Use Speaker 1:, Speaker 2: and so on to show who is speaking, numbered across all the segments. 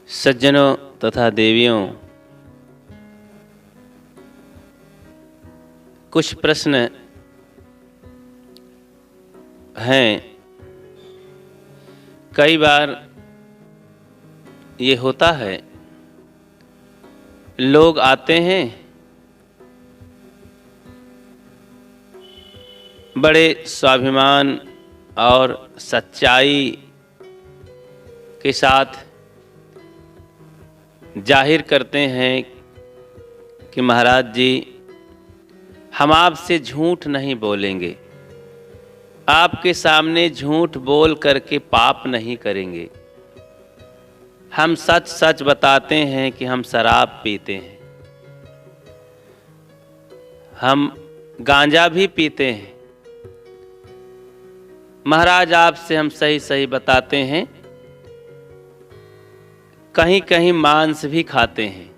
Speaker 1: सज्जनों तथा देवियों, कुछ प्रश्न हैं। कई बार ये होता है, लोग आते हैं, बड़े स्वाभिमान और सच्चाई के साथ जाहिर करते हैं कि महाराज जी, हम आपसे झूठ नहीं बोलेंगे, आपके सामने झूठ बोल करके पाप नहीं करेंगे। हम सच सच बताते हैं कि हम शराब पीते हैं, हम गांजा भी पीते हैं। महाराज, आपसे हम सही सही बताते हैं, कहीं कहीं मांस भी खाते हैं।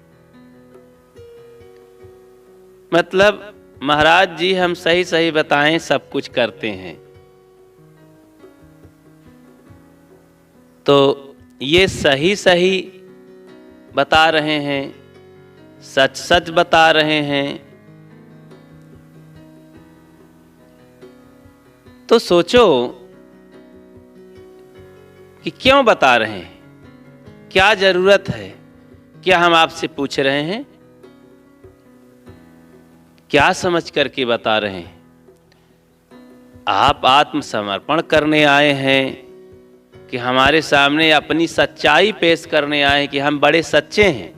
Speaker 1: मतलब महाराज जी, हम सही सही बताएं, सब कुछ करते हैं। तो ये सही सही बता रहे हैं, सच सच बता रहे हैं, तो सोचो कि क्यों बता रहे हैं, क्या जरूरत है। क्या हम आपसे पूछ रहे हैं, क्या समझ करके बता रहे हैं? आप आत्मसमर्पण करने आए हैं कि हमारे सामने अपनी सच्चाई पेश करने आए हैं कि हम बड़े सच्चे हैं?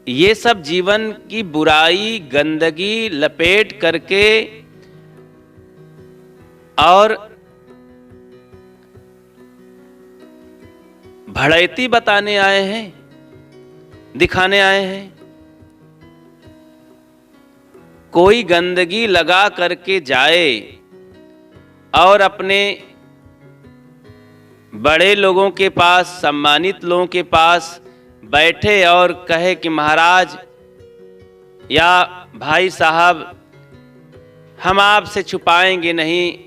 Speaker 1: ये सब जीवन की बुराई गंदगी लपेट करके और भड़ैती बताने आए हैं, दिखाने आए हैं। कोई गंदगी लगा करके जाए और अपने बड़े लोगों के पास, सम्मानित लोगों के पास बैठे और कहे कि महाराज या भाई साहब, हम आपसे छुपाएंगे नहीं,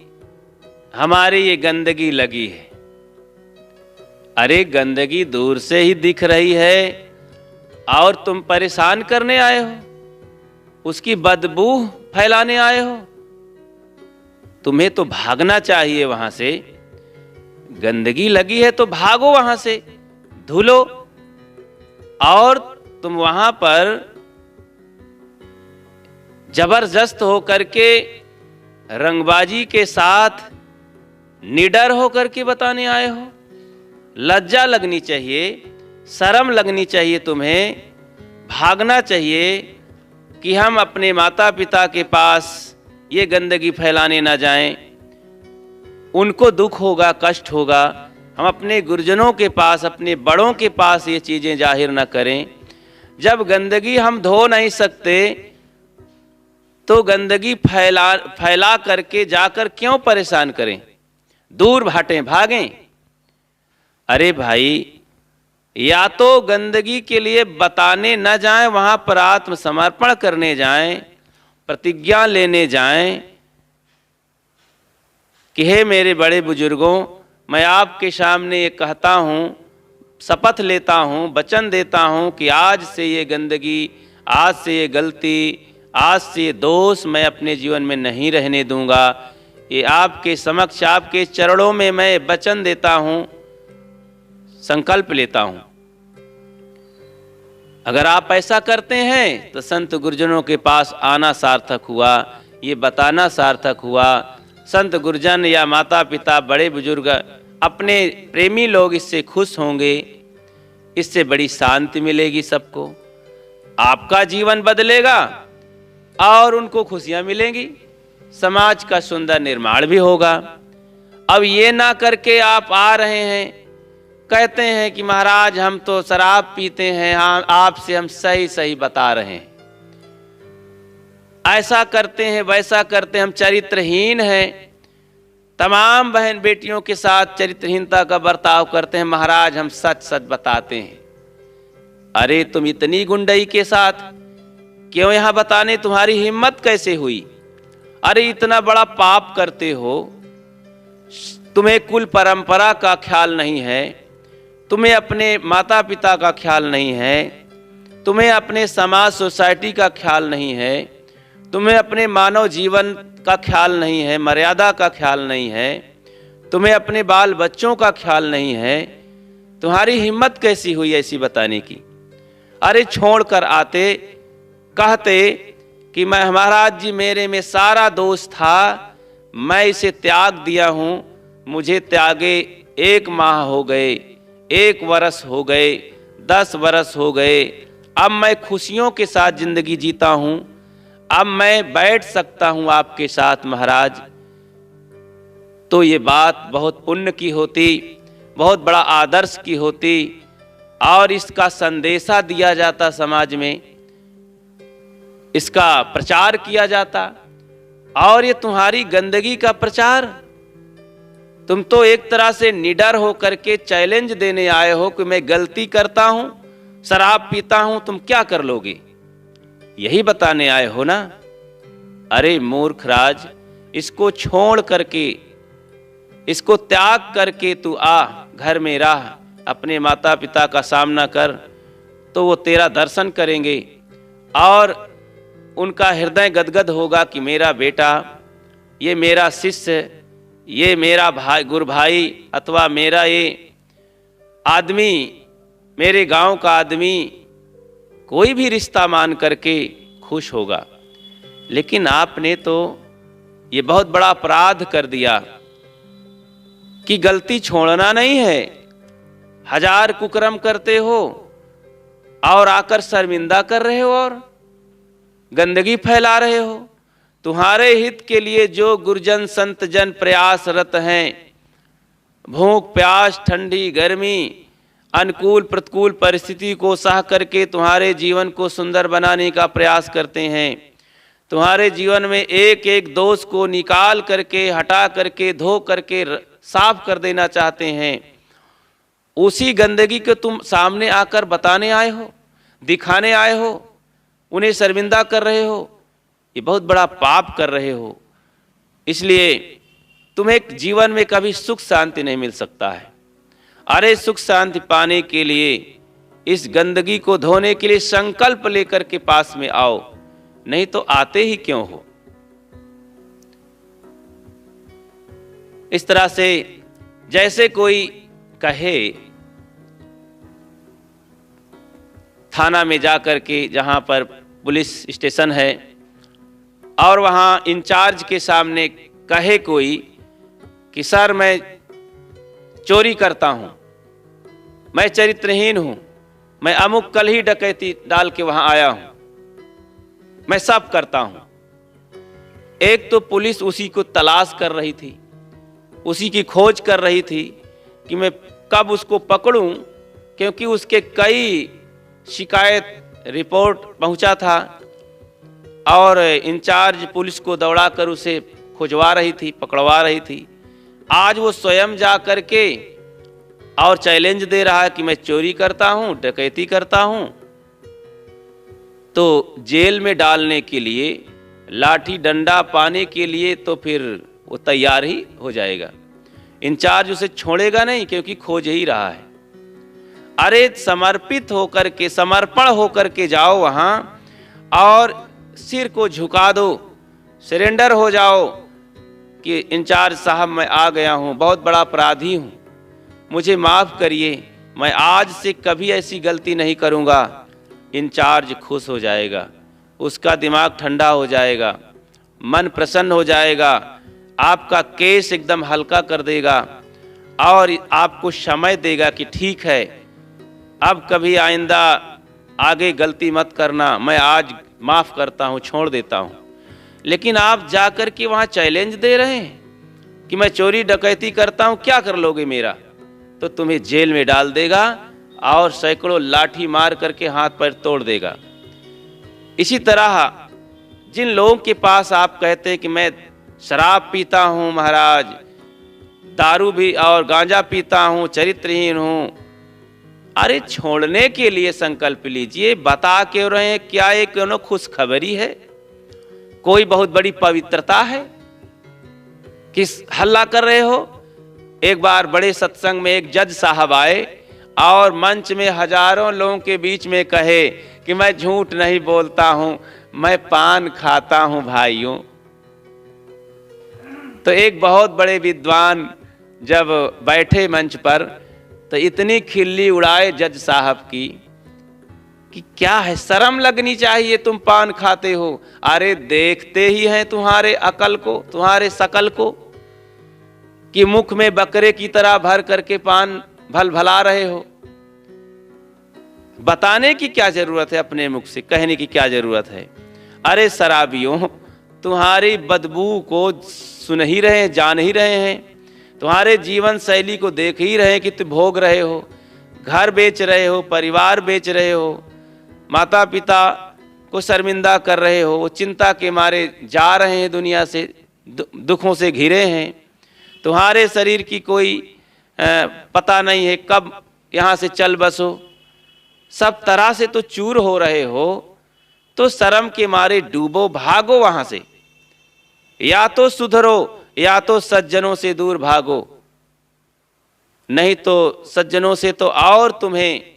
Speaker 1: हमारी ये गंदगी लगी है। अरे, गंदगी दूर से ही दिख रही है और तुम परेशान करने आए हो, उसकी बदबू फैलाने आए हो। तुम्हें तो भागना चाहिए वहां से। गंदगी लगी है तो भागो वहां से, धुलो। और तुम वहां पर जबरदस्त होकर के, रंगबाजी के साथ, निडर होकर के बताने आए हो। लज्जा लगनी चाहिए, शर्म लगनी चाहिए तुम्हें। भागना चाहिए कि हम अपने माता पिता के पास ये गंदगी फैलाने ना जाएं, उनको दुख होगा, कष्ट होगा। हम अपने गुरुजनों के पास, अपने बड़ों के पास ये चीज़ें जाहिर ना करें। जब गंदगी हम धो नहीं सकते तो गंदगी फैला करके जाकर क्यों परेशान करें? दूर भाटें, भागें। अरे भाई, या तो गंदगी के लिए बताने न जाएं, वहां पर आत्मसमर्पण करने जाएं, प्रतिज्ञा लेने जाएं कि हे मेरे बड़े बुजुर्गों, मैं आपके सामने ये कहता हूं, शपथ लेता हूं, वचन देता हूं कि आज से ये गंदगी, आज से ये गलती, आज से ये दोष मैं अपने जीवन में नहीं रहने दूंगा। ये आपके समक्ष, आपके चरणों में मैं वचन देता हूं, संकल्प लेता हूं। अगर आप ऐसा करते हैं तो संत गुरुजनों के पास आना सार्थक हुआ, ये बताना सार्थक हुआ। संत गुरुजन या माता पिता, बड़े बुजुर्ग, अपने प्रेमी लोग इससे खुश होंगे, इससे बड़ी शांति मिलेगी सबको। आपका जीवन बदलेगा और उनको खुशियां मिलेंगी, समाज का सुंदर निर्माण भी होगा। अब ये ना करके आप आ रहे हैं, कहते हैं कि महाराज हम तो शराब पीते हैं, हाँ आपसे हम सही सही बता रहे हैं। ऐसा करते हैं, वैसा करते हैं, हम चरित्रहीन हैं। तमाम बहन बेटियों के साथ चरित्रहीनता का बर्ताव करते हैं। महाराज हम सच सच बताते हैं। अरे, तुम इतनी गुंडई के साथ क्यों यहां बताने? तुम्हारी हिम्मत कैसे हुई? अरे, इतना बड़ा पाप करते हो, तुम्हें कुल परंपरा का ख्याल नहीं है, तुम्हें अपने माता पिता का ख्याल नहीं है, तुम्हें अपने समाज सोसाइटी का ख्याल नहीं है, तुम्हें अपने मानव जीवन का ख्याल नहीं है, मर्यादा का ख्याल नहीं है, तुम्हें अपने बाल बच्चों का ख्याल नहीं है, तुम्हारी हिम्मत कैसी हुई ऐसी बताने की? अरे छोड़ कर आते, कहते कि मैं महाराज जी मेरे में सारा दोष था, मैं इसे त्याग दिया हूँ, मुझे त्यागे 1 माह हो गए, 1 वर्ष हो गए, 10 वर्ष हो गए, अब मैं खुशियों के साथ जिंदगी जीता हूँ, अब मैं बैठ सकता हूँ आपके साथ महाराज। तो ये बात बहुत पुण्य की होती, बहुत बड़ा आदर्श की होती, और इसका संदेशा दिया जाता, समाज में इसका प्रचार किया जाता। और ये तुम्हारी गंदगी का प्रचार, तुम तो एक तरह से निडर होकर के चैलेंज देने आए हो कि मैं गलती करता हूं, शराब पीता हूं, तुम क्या कर लोगे, यही बताने आए हो ना? अरे मूर्ख राज, इसको छोड़ करके, इसको त्याग करके तू आ, घर में रह, अपने माता पिता का सामना कर, तो वो तेरा दर्शन करेंगे और उनका हृदय गदगद होगा कि मेरा बेटा, ये मेरा शिष्य, ये मेरा भाई, गुरु भाई, अथवा मेरा ये आदमी, मेरे गांव का आदमी, कोई भी रिश्ता मान करके खुश होगा। लेकिन आपने तो ये बहुत बड़ा अपराध कर दिया कि गलती छोड़ना नहीं है, 1000 कुकर्म करते हो और आकर शर्मिंदा कर रहे हो और गंदगी फैला रहे हो। तुम्हारे हित के लिए जो गुरुजन संत जन प्रयासरत हैं, भूख प्यास ठंडी गर्मी अनुकूल प्रतिकूल परिस्थिति को सह करके तुम्हारे जीवन को सुंदर बनाने का प्रयास करते हैं, तुम्हारे जीवन में एक एक दोष को निकाल करके, हटा करके, धो करके साफ कर देना चाहते हैं, उसी गंदगी को तुम सामने आकर बताने आए हो, दिखाने आए हो, उन्हें शर्मिंदा कर रहे हो। ये बहुत बड़ा पाप कर रहे हो। इसलिए तुम्हें जीवन में कभी सुख शांति नहीं मिल सकता है। अरे सुख शांति पाने के लिए, इस गंदगी को धोने के लिए संकल्प लेकर के पास में आओ, नहीं तो आते ही क्यों हो। इस तरह से जैसे कोई कहे थाना में जाकर के, जहां पर पुलिस स्टेशन है, और वहां इंचार्ज के सामने कहे कोई कि सर मैं चोरी करता हूं, मैं चरित्रहीन हूं, मैं अमुक कल ही डकैती डाल के वहां आया हूं, मैं सब करता हूं। एक तो पुलिस उसी को तलाश कर रही थी, उसी की खोज कर रही थी कि मैं कब उसको पकड़ूं, क्योंकि उसके कई शिकायत रिपोर्ट पहुंचा था और इंचार्ज पुलिस को दौड़ा कर उसे खुजवा रही थी, पकड़वा रही थी। आज वो स्वयं जा कर के और चैलेंज दे रहा है कि मैं चोरी करता हूं, डकैती करता हूं। तो जेल में डालने के लिए, लाठी डंडा पाने के लिए तो फिर वो तैयार ही हो जाएगा। इंचार्ज उसे छोड़ेगा नहीं, क्योंकि खोज ही रहा है। अरे समर्पित होकर के, समर्पण होकर के जाओ वहां और सिर को झुका दो, सरेंडर हो जाओ कि इंचार्ज साहब मैं आ गया हूं, बहुत बड़ा अपराधी हूं, मुझे माफ करिए, मैं आज से कभी ऐसी गलती नहीं करूंगा। इंचार्ज खुश हो जाएगा, उसका दिमाग ठंडा हो जाएगा, मन प्रसन्न हो जाएगा, आपका केस एकदम हल्का कर देगा और आपको समय देगा कि ठीक है, अब कभी आइंदा आगे गलती मत करना, मैं आज माफ करता हूं, छोड़ देता हूं। लेकिन आप जाकर के वहां चैलेंज दे रहे हैं कि मैं चोरी डकैती करता हूं, क्या कर लोगे मेरा, तो तुम्हें जेल में डाल देगा और सैकड़ों लाठी मार करके हाथ पैर तोड़ देगा। इसी तरह जिन लोगों के पास आप कहते हैं कि मैं शराब पीता हूं महाराज, दारू भी और गांजा पीता हूं, चरित्रहीन हूं, अरे छोड़ने के लिए संकल्प लीजिए। बता क्यों रहे हैं? क्या ये क्यों खुशखबरी है? कोई बहुत बड़ी पवित्रता है? किस हल्ला कर रहे हो? एक बार बड़े सत्संग में एक जज साहब आए और मंच में हजारों लोगों के बीच में कहे कि मैं झूठ नहीं बोलता हूं, मैं पान खाता हूं भाइयों। तो एक बहुत बड़े विद्वान जब बैठे मंच पर तो इतनी खिल्ली उड़ाए जज साहब की कि क्या है, शर्म लगनी चाहिए, तुम पान खाते हो। अरे देखते ही हैं तुम्हारे अकल को, तुम्हारे शकल को, कि मुख में बकरे की तरह भर करके पान भल भला रहे हो। बताने की क्या जरूरत है, अपने मुख से कहने की क्या जरूरत है। अरे शराबियों, तुम्हारी बदबू को सुन ही रहे हैं, जान ही रहे हैं, तुम्हारे जीवन शैली को देख ही रहे हैं कि तुम भोग रहे हो, घर बेच रहे हो, परिवार बेच रहे हो, माता पिता को शर्मिंदा कर रहे हो, वो चिंता के मारे जा रहे हैं दुनिया से, दुखों से घिरे हैं। तुम्हारे शरीर की कोई पता नहीं है कब यहाँ से चल बसो, सब तरह से तो चूर हो रहे हो। तो शर्म के मारे डूबो, भागो वहां से, या तो सुधरो या तो सज्जनों से दूर भागो, नहीं तो सज्जनों से तो और तुम्हें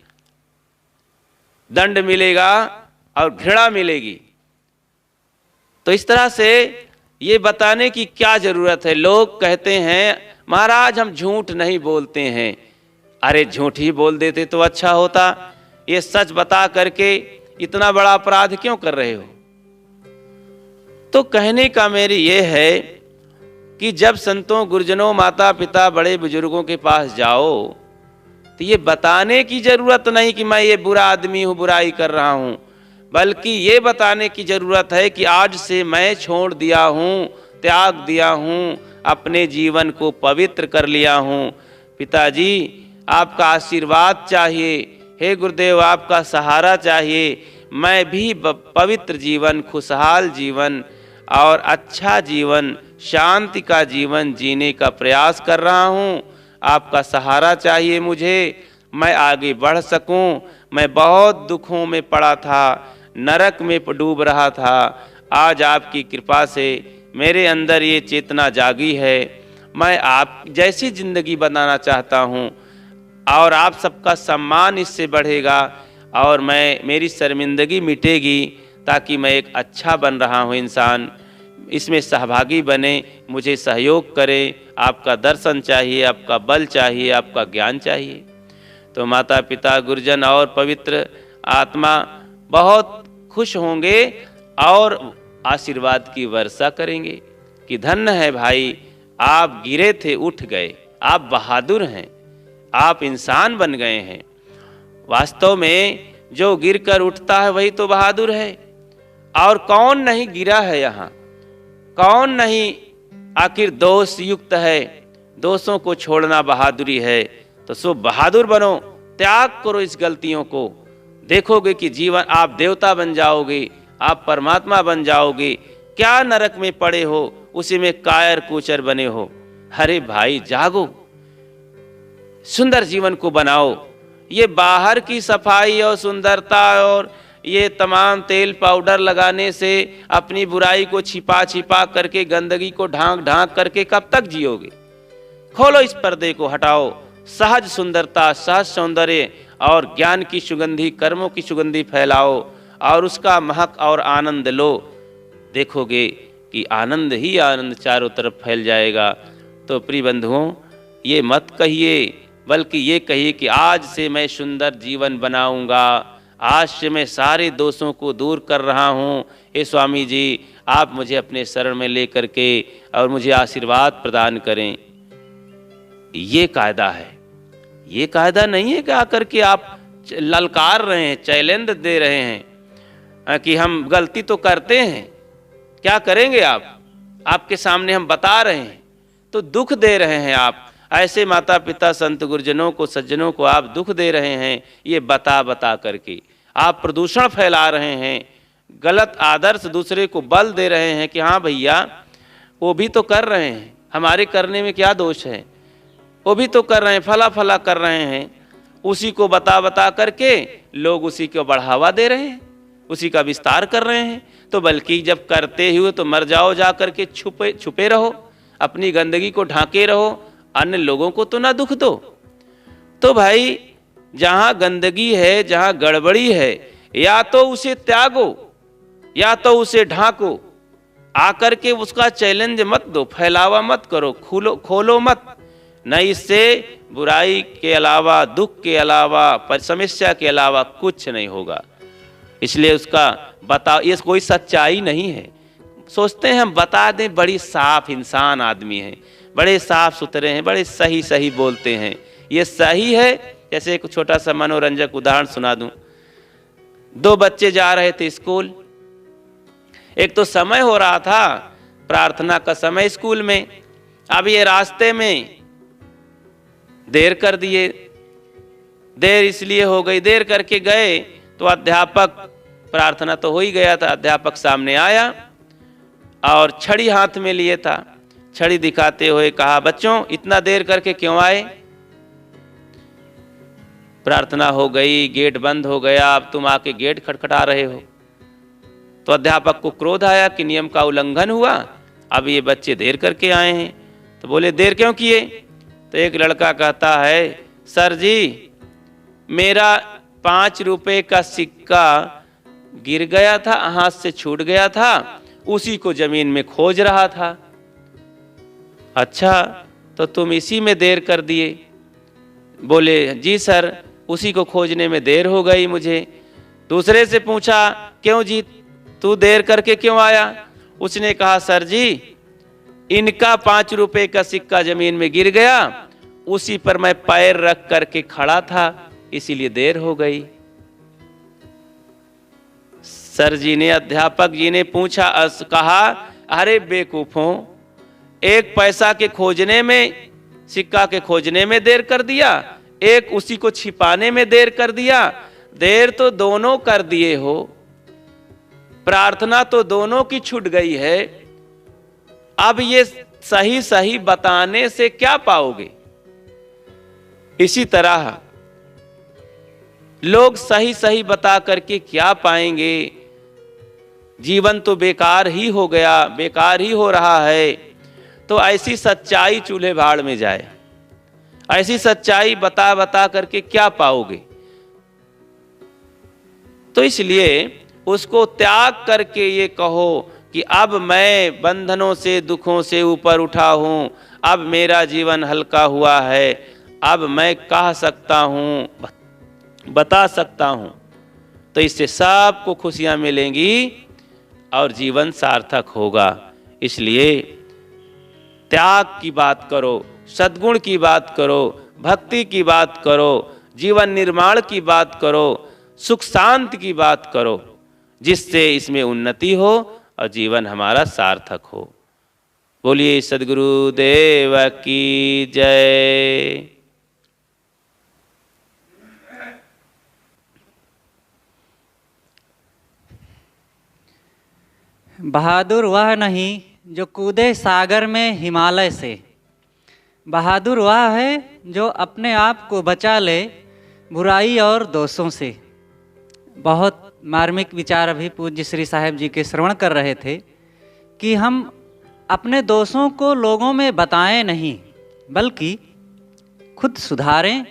Speaker 1: दंड मिलेगा और घृणा मिलेगी। तो इस तरह से ये बताने की क्या जरूरत है। लोग कहते हैं महाराज हम झूठ नहीं बोलते हैं। अरे झूठ ही बोल देते तो अच्छा होता, ये सच बता करके इतना बड़ा अपराध क्यों कर रहे हो। तो कहने का मेरी ये है कि जब संतों, गुरुजनों, माता पिता, बड़े बुजुर्गों के पास जाओ तो ये बताने की जरूरत नहीं कि मैं ये बुरा आदमी हूं, बुराई कर रहा हूं, बल्कि ये बताने की जरूरत है कि आज से मैं छोड़ दिया हूं, त्याग दिया हूं, अपने जीवन को पवित्र कर लिया हूं। पिताजी आपका आशीर्वाद चाहिए, हे गुरुदेव आपका सहारा चाहिए, मैं भी पवित्र जीवन, खुशहाल जीवन और अच्छा जीवन, शांति का जीवन जीने का प्रयास कर रहा हूँ। आपका सहारा चाहिए मुझे, मैं आगे बढ़ सकूं। मैं बहुत दुखों में पड़ा था, नरक में डूब रहा था, आज आपकी कृपा से मेरे अंदर ये चेतना जागी है। मैं आप जैसी जिंदगी बनाना चाहता हूँ और आप सबका सम्मान इससे बढ़ेगा और मेरी शर्मिंदगी मिटेगी, ताकि मैं एक अच्छा बन रहा हूँ इंसान, इसमें सहभागी बने, मुझे सहयोग करें। आपका दर्शन चाहिए, आपका बल चाहिए, आपका ज्ञान चाहिए। तो माता पिता, गुरुजन और पवित्र आत्मा बहुत खुश होंगे और आशीर्वाद की वर्षा करेंगे कि धन्य है भाई, आप गिरे थे उठ गए, आप बहादुर हैं, आप इंसान बन गए हैं। वास्तव में जो गिरकर उठता है वही तो बहादुर है। और कौन नहीं गिरा है यहाँ, कौन नहीं आखिर दोष युक्त है। दोषों को छोड़ना बहादुरी है। तो सो बहादुर बनो, त्याग करो इस गलतियों को, देखोगे कि जीवन आप देवता बन जाओगे, आप परमात्मा बन जाओगे। क्या नरक में पड़े हो, उसी में कायर कूचर बने हो। अरे भाई जागो, सुंदर जीवन को बनाओ। ये बाहर की सफाई और सुंदरता और ये तमाम तेल पाउडर लगाने से अपनी बुराई को छिपा छिपा करके, गंदगी को ढांक ढांक करके कब तक जियोगे। खोलो इस पर्दे को, हटाओ। सहज सुंदरता, सहज सौंदर्य और ज्ञान की सुगंधी, कर्मों की सुगंधी फैलाओ और उसका महक और आनंद लो। देखोगे कि आनंद ही आनंद चारों तरफ फैल जाएगा। तो प्रिय बंधुओं, ये मत कहिए, बल्कि ये कहिए कि आज से मैं सुंदर जीवन बनाऊंगा, आज से मैं सारे दोषों को दूर कर रहा हूँ। हे स्वामी जी, आप मुझे अपने शरण में ले करके और मुझे आशीर्वाद प्रदान करें। ये कायदा है। ये कायदा नहीं है कि आकर के आप ललकार रहे हैं, चैलेंज दे रहे हैं कि हम गलती तो करते हैं, क्या करेंगे आप, आपके सामने हम बता रहे हैं। तो दुख दे रहे हैं आप। ऐसे माता पिता, संत, गुरुजनों को, सज्जनों को आप दुख दे रहे हैं, ये बता बता करके। आप प्रदूषण फैला रहे हैं, गलत आदर्श दूसरे को बल दे रहे हैं कि हाँ भैया वो भी तो कर रहे हैं, हमारे करने में क्या दोष है, वो भी तो कर रहे हैं, फला फला कर रहे हैं। उसी को बता बता करके लोग उसी को बढ़ावा दे रहे हैं, उसी का विस्तार कर रहे हैं। तो बल्कि जब करते हुए तो मर जाओ, जा करके छुपे रहो, अपनी गंदगी को ढांके रहो अन्य लोगों को तो ना दुख दो। तो भाई जहां गंदगी है, जहां गड़बड़ी है, या तो उसे त्यागो या तो उसे ढांको। आकर के उसका चैलेंज मत दो, फैलावा मत करो, खोलो मत। न इससे बुराई के अलावा, दुख के अलावा, समस्या के अलावा कुछ नहीं होगा। इसलिए उसका बताओ, ये कोई सच्चाई नहीं है। सोचते हैं हम बता दें, बड़ी साफ इंसान आदमी है, बड़े साफ सुथरे हैं, बड़े सही सही बोलते हैं, ये सही है। जैसे एक छोटा सा मनोरंजक उदाहरण सुना दूं। दो बच्चे जा रहे थे स्कूल। एक तो समय हो रहा था, प्रार्थना का समय स्कूल में। अब ये रास्ते में देर कर दिए। देर इसलिए हो गई, देर करके गए तो अध्यापक, प्रार्थना तो हो ही गया था, अध्यापक सामने आया और छड़ी हाथ में लिए था। छड़ी दिखाते हुए कहा, बच्चों इतना देर करके क्यों आए? प्रार्थना हो गई, गेट बंद हो गया, अब तुम आके गेट खटखटा रहे हो। तो अध्यापक को क्रोध आया कि नियम का उल्लंघन हुआ, अब ये बच्चे देर करके आए हैं। तो बोले देर क्यों किए? तो एक लड़का कहता है, सर जी मेरा 5 रुपए का सिक्का गिर गया था, हाथ से छूट गया था, उसी को जमीन में खोज रहा था। अच्छा, तो तुम इसी में देर कर दिए? बोले जी सर, उसी को खोजने में देर हो गई मुझे। दूसरे से पूछा, क्यों जी तू देर करके क्यों आया? उसने कहा, सर जी इनका 5 रुपए का सिक्का जमीन में गिर गया, उसी पर मैं पैर रख करके खड़ा था, इसीलिए देर हो गई। सर जी ने, अध्यापक जी ने पूछा, कहा, अरे बेवकूफों, एक पैसा के खोजने में, सिक्का के खोजने में देर कर दिया, एक उसी को छिपाने में देर कर दिया। देर तो दोनों कर दिए हो, प्रार्थना तो दोनों की छूट गई है। अब ये सही सही बताने से क्या पाओगे? इसी तरह लोग सही सही बता करके क्या पाएंगे? जीवन तो बेकार ही हो गया, बेकार ही हो रहा है। तो ऐसी सच्चाई चूल्हे भाड़ में जाए। ऐसी सच्चाई बता बता करके क्या पाओगे? तो इसलिए उसको त्याग करके ये कहो कि अब मैं बंधनों से, दुखों से ऊपर उठा हूं, अब मेरा जीवन हल्का हुआ है, अब मैं कह सकता हूं, बता सकता हूं। तो इससे सबको खुशियां मिलेंगी और जीवन सार्थक होगा। इसलिए त्याग की बात करो, सद्गुण की बात करो, भक्ति की बात करो, जीवन निर्माण की बात करो, सुख शांति की बात करो, जिससे इसमें उन्नति हो और जीवन हमारा सार्थक हो। बोलिए सद्गुरु देव की जय।
Speaker 2: बहादुर वह नहीं जो कूदे सागर में हिमालय से, बहादुर वह है जो अपने आप को बचा ले बुराई और दोषों से। बहुत मार्मिक विचार अभी पूज्य श्री साहेब जी के श्रवण कर रहे थे कि हम अपने दोषों को लोगों में बताएं नहीं, बल्कि खुद सुधारें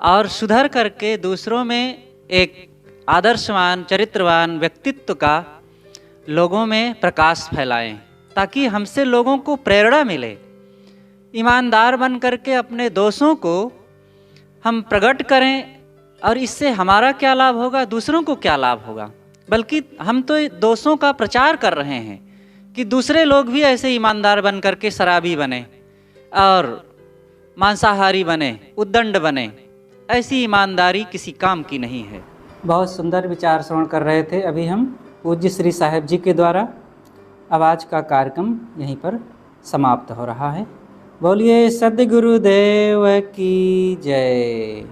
Speaker 2: और सुधर करके दूसरों में एक आदर्शवान, चरित्रवान व्यक्तित्व का लोगों में प्रकाश फैलाएं, ताकि हमसे लोगों को प्रेरणा मिले। ईमानदार बन करके अपने दोषों को हम प्रकट करें, और इससे हमारा क्या लाभ होगा, दूसरों को क्या लाभ होगा। बल्कि हम तो दोषों का प्रचार कर रहे हैं कि दूसरे लोग भी ऐसे ईमानदार बन करके शराबी बने और मांसाहारी बने, उद्दंड बने। ऐसी ईमानदारी किसी काम की नहीं है। बहुत सुंदर विचार श्रवण कर रहे थे अभी हम पूज्य श्री साहेब जी के द्वारा। अब आज का कार्यक्रम यहीं पर समाप्त हो रहा है। बोलिए सद्गुरुदेव की जय।